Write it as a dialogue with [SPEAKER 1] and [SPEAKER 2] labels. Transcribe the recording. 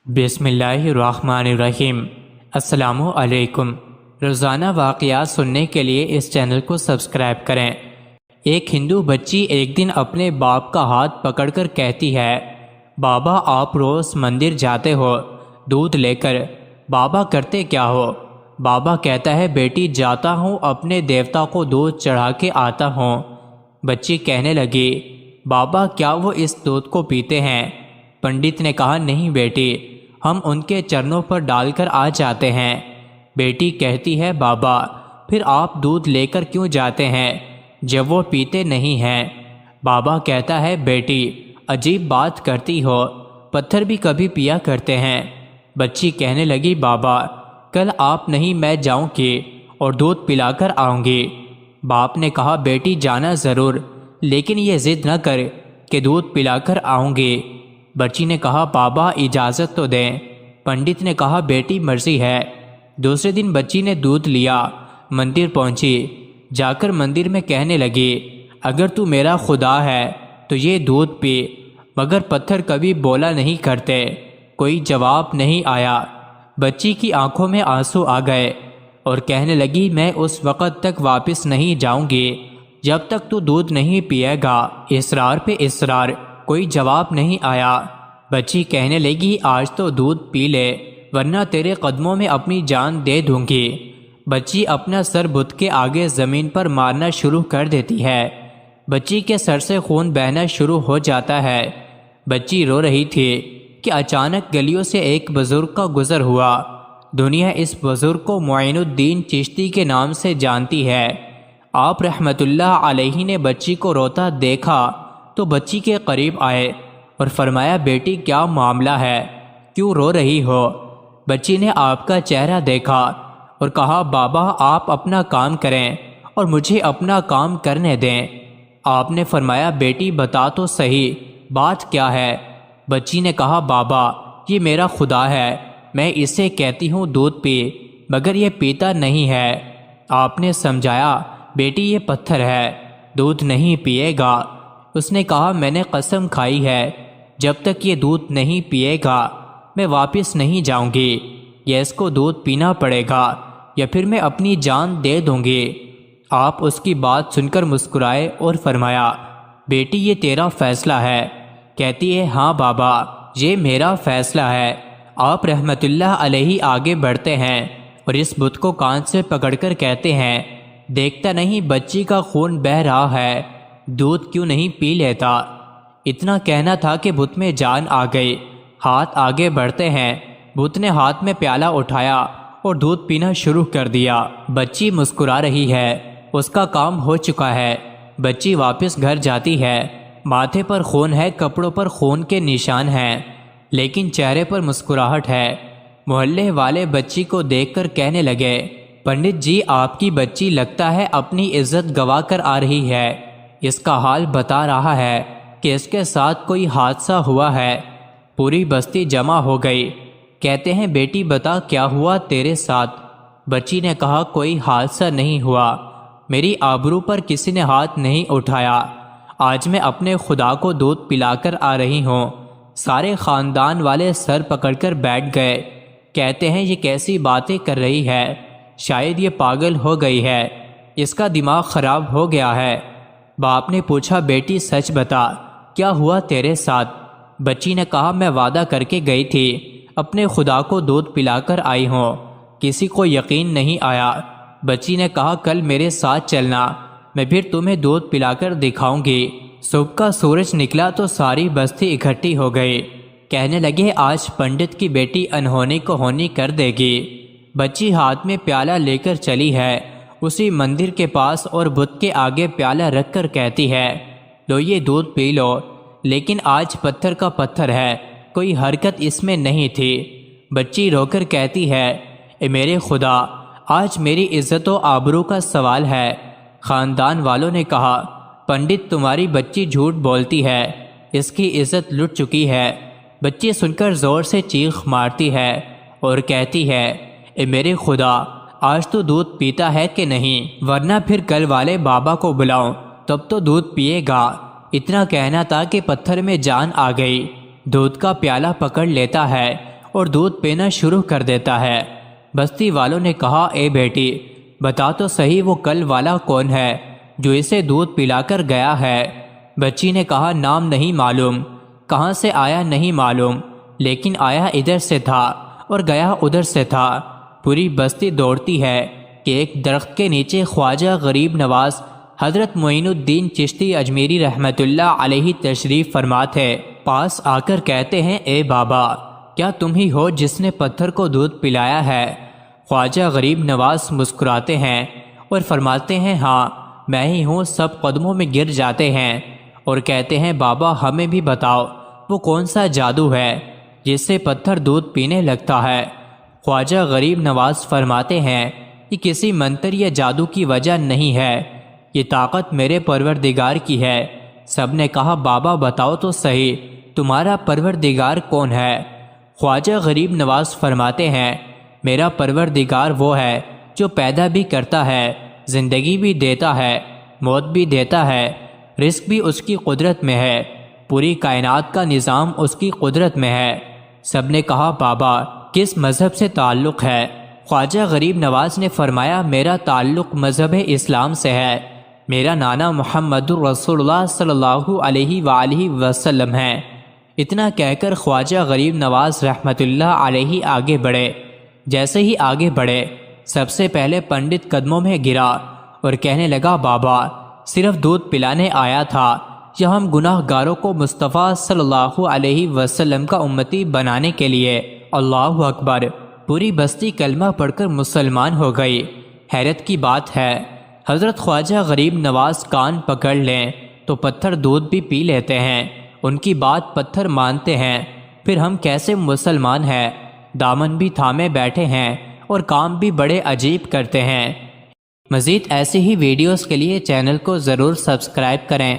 [SPEAKER 1] بسم اللہ الرحمن الرحیم۔ السلام علیکم۔ روزانہ واقعات سننے کے لیے اس چینل کو سبسکرائب کریں۔ ایک ہندو بچی ایک دن اپنے باپ کا ہاتھ پکڑ کر کہتی ہے، بابا آپ روز مندر جاتے ہو دودھ لے کر، بابا کرتے کیا ہو؟ بابا کہتا ہے، بیٹی جاتا ہوں اپنے دیوتا کو دودھ چڑھا کے آتا ہوں۔ بچی کہنے لگی، بابا کیا وہ اس دودھ کو پیتے ہیں؟ پنڈت نے کہا، نہیں بیٹی، ہم ان کے چرنوں پر ڈال کر آ جاتے ہیں۔ بیٹی کہتی ہے، بابا پھر آپ دودھ لے کر کیوں جاتے ہیں جب وہ پیتے نہیں ہیں؟ بابا کہتا ہے، بیٹی عجیب بات کرتی ہو، پتھر بھی کبھی پیا کرتے ہیں۔ بچی کہنے لگی، بابا کل آپ نہیں میں جاؤں گی اور دودھ پلا کر آؤں گی۔ باپ نے کہا، بیٹی جانا ضرور، لیکن یہ ضد نہ کر کہ دودھ پلا کر آؤں گی۔ بچی نے کہا، بابا اجازت تو دیں۔ پنڈت نے کہا، بیٹی مرضی ہے۔ دوسرے دن بچی نے دودھ لیا، مندر پہنچی، جا کر مندر میں کہنے لگی، اگر تو میرا خدا ہے تو یہ دودھ پی۔ مگر پتھر کبھی بولا نہیں کرتے، کوئی جواب نہیں آیا۔ بچی کی آنکھوں میں آنسو آ گئے اور کہنے لگی، میں اس وقت تک واپس نہیں جاؤں گی جب تک تو دودھ نہیں پیے گا۔ اصرار پہ اصرار، کوئی جواب نہیں آیا۔ بچی کہنے لگی، آج تو دودھ پی لے ورنہ تیرے قدموں میں اپنی جان دے دوں گی۔ بچی اپنا سر بت کے آگے زمین پر مارنا شروع کر دیتی ہے۔ بچی کے سر سے خون بہنا شروع ہو جاتا ہے۔ بچی رو رہی تھی کہ اچانک گلیوں سے ایک بزرگ کا گزر ہوا۔ دنیا اس بزرگ کو معین الدین چشتی کے نام سے جانتی ہے۔ آپ رحمت اللہ علیہ نے بچی کو روتا دیکھا تو بچی کے قریب آئے اور فرمایا، بیٹی کیا معاملہ ہے، کیوں رو رہی ہو؟ بچی نے آپ کا چہرہ دیکھا اور کہا، بابا آپ اپنا کام کریں اور مجھے اپنا کام کرنے دیں۔ آپ نے فرمایا، بیٹی بتا تو صحیح، بات کیا ہے؟ بچی نے کہا، بابا یہ میرا خدا ہے، میں اسے کہتی ہوں دودھ پی، مگر یہ پیتا نہیں ہے۔ آپ نے سمجھایا، بیٹی یہ پتھر ہے، دودھ نہیں پیے گا۔ اس نے کہا، میں نے قسم کھائی ہے جب تک یہ دودھ نہیں پیے گا میں واپس نہیں جاؤں گی، یا اس کو دودھ پینا پڑے گا یا پھر میں اپنی جان دے دوں گی۔ آپ اس کی بات سن کر مسکرائے اور فرمایا، بیٹی یہ تیرا فیصلہ ہے؟ کہتی ہے، ہاں بابا یہ میرا فیصلہ ہے۔ آپ رحمت اللہ علیہ آگے بڑھتے ہیں اور اس بت کو کان سے پکڑ کر کہتے ہیں، دیکھتا نہیں بچی کا خون بہہ رہا ہے، دودھ کیوں نہیں پی لیتا؟ اتنا کہنا تھا کہ بت میں جان آ گئی۔ ہاتھ آگے بڑھتے ہیں، بت نے ہاتھ میں پیالہ اٹھایا اور دودھ پینا شروع کر دیا۔ بچی مسکرا رہی ہے، اس کا کام ہو چکا ہے۔ بچی واپس گھر جاتی ہے، ماتھے پر خون ہے، کپڑوں پر خون کے نشان ہیں، لیکن چہرے پر مسکراہٹ ہے۔ محلے والے بچی کو دیکھ کر کہنے لگے، پنڈت جی آپ کی بچی لگتا ہے اپنی عزت گوا کر آ رہی ہے، اس کا حال بتا رہا ہے کہ اس کے ساتھ کوئی حادثہ ہوا ہے۔ پوری بستی جمع ہو گئی، کہتے ہیں، بیٹی بتا کیا ہوا تیرے ساتھ؟ بچی نے کہا، کوئی حادثہ نہیں ہوا، میری آبرو پر کسی نے ہاتھ نہیں اٹھایا، آج میں اپنے خدا کو دودھ پلا کر آ رہی ہوں۔ سارے خاندان والے سر پکڑ کر بیٹھ گئے، کہتے ہیں، یہ کیسی باتیں کر رہی ہے، شاید یہ پاگل ہو گئی ہے، اس کا دماغ خراب ہو گیا ہے۔ باپ نے پوچھا، بیٹی سچ بتا کیا ہوا تیرے ساتھ؟ بچی نے کہا، میں وعدہ کر کے گئی تھی اپنے خدا کو دودھ پلا کر آئی ہوں، کسی کو یقین نہیں آیا۔ بچی نے کہا، کل میرے ساتھ چلنا، میں پھر تمہیں دودھ پلا کر دکھاؤں گی۔ صبح کا سورج نکلا تو ساری بستی اکٹھی ہو گئی، کہنے لگے، آج پنڈت کی بیٹی انہونی کو ہونی کر دے گی۔ بچی ہاتھ میں پیالہ لے کر چلی ہے اسی مندر کے پاس اور بت کے آگے پیالہ رکھ کر کہتی ہے، لو یہ دودھ پی لو، لیکن آج پتھر کا پتھر ہے، کوئی حرکت اس میں نہیں تھی۔ بچی رو کر کہتی ہے، اے میرے خدا، آج میری عزت و آبرو کا سوال ہے۔ خاندان والوں نے کہا، پنڈت تمہاری بچی جھوٹ بولتی ہے، اس کی عزت لٹ چکی ہے۔ بچی سن کر زور سے چیخ مارتی ہے اور کہتی ہے، اے میرے خدا، آج تو دودھ پیتا ہے کہ نہیں، ورنہ پھر کل والے بابا کو بلاؤں تب تو دودھ پیے گا۔ اتنا کہنا تھا کہ پتھر میں جان آ گئی، دودھ کا پیالہ پکڑ لیتا ہے اور دودھ پینا شروع کر دیتا ہے۔ بستی والوں نے کہا اے بیٹی بتا تو صحیح وہ کل والا کون ہے جو اسے دودھ پلا کر گیا ہے؟ بچی نے کہا نام نہیں معلوم، کہاں سے آیا نہیں معلوم، لیکن آیا ادھر سے تھا اور گیا ادھر سے تھا۔ پوری بستی دوڑتی ہے کہ ایک درخت کے نیچے خواجہ غریب نواز حضرت معین الدین چشتی اجمیری رحمۃ اللہ علیہ تشریف فرما تھے۔ پاس آ کر کہتے ہیں اے بابا کیا تم ہی ہو جس نے پتھر کو دودھ پلایا ہے؟ خواجہ غریب نواز مسکراتے ہیں اور فرماتے ہیں ہاں میں ہی ہوں۔ سب قدموں میں گر جاتے ہیں اور کہتے ہیں بابا ہمیں بھی بتاؤ وہ کون سا جادو ہے جس سے پتھر دودھ پینے لگتا ہے؟ خواجہ غریب نواز فرماتے ہیں کہ کسی منتر یا جادو کی وجہ نہیں ہے، یہ طاقت میرے پروردگار کی ہے۔ سب نے کہا بابا بتاؤ تو صحیح تمہارا پروردگار کون ہے؟ خواجہ غریب نواز فرماتے ہیں میرا پروردگار وہ ہے جو پیدا بھی کرتا ہے، زندگی بھی دیتا ہے، موت بھی دیتا ہے، رزق بھی اس کی قدرت میں ہے، پوری کائنات کا نظام اس کی قدرت میں ہے۔ سب نے کہا بابا کس مذہب سے تعلق ہے؟ خواجہ غریب نواز نے فرمایا میرا تعلق مذہب اسلام سے ہے، میرا نانا محمد الرسول اللہ صلی اللہ علیہ وآلہ وسلم ہے۔ اتنا کہہ کر خواجہ غریب نواز رحمۃ اللہ علیہ آگے بڑھے۔ جیسے ہی آگے بڑھے سب سے پہلے پنڈت قدموں میں گرا اور کہنے لگا بابا صرف دودھ پلانے آیا تھا یا ہم گناہ گاروں کو مصطفیٰ صلی اللہ علیہ وسلم کا امتی بنانے کے لیے؟ اللہ اکبر! پوری بستی کلمہ پڑھ کر مسلمان ہو گئی۔ حیرت کی بات ہے حضرت خواجہ غریب نواز کان پکڑ لیں تو پتھر دودھ بھی پی لیتے ہیں، ان کی بات پتھر مانتے ہیں، پھر ہم کیسے مسلمان ہیں؟ دامن بھی تھامے بیٹھے ہیں اور کام بھی بڑے عجیب کرتے ہیں۔ مزید ایسی ہی ویڈیوز کے لیے چینل کو ضرور سبسکرائب کریں۔